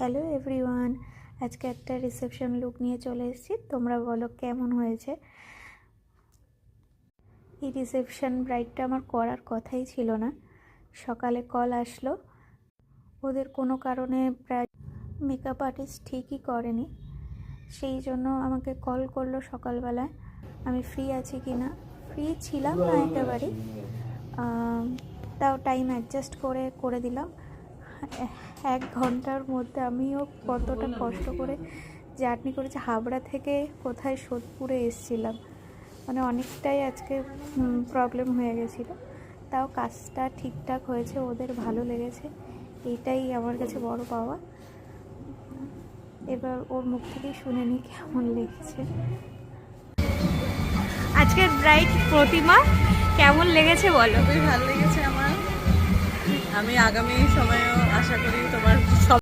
Hello everyone, আজকে একটা reception look নিয়ে চলে এসেছি। তোমরা বলো কেমন হয়েছে। এই রিসেপশন ব্রাইডটা আমার করার কথাই ছিল না। সকালে কল আসলো, ওদের কোনো কারণে প্রায় মেকআপ আর্টিস্ট ঠিকই করেনি, সেই জন্য আমাকে কল করলো সকালবেলায় আমি ফ্রি আছি কি না। ফ্রি ছিলাম না একেবারেই, তাও টাইম অ্যাডজাস্ট করে দিলাম। 1 ঘন্টার মধ্যে আমিও কতটা কষ্ট করে জার্নি করেছি, হাবড়া থেকে কোথায় সোদপুরে এসেছিলাম, মানে অনেকটাই আজকে প্রবলেম হয়ে গেছিলো। তাও কাজটা ঠিকঠাক হয়েছে, ওদের ভালো লেগেছে, এইটাই আমার কাছে বড় পাওয়া। এবার ওর মুখ থেকেই শুনে নিই কেমন লেগেছে। আজকের ব্রাইড প্রতিমা কেমন লেগেছে বলো। খুবই ভালো লেগেছে আমার। আমি আগামী সময়েও আশা করি তোমার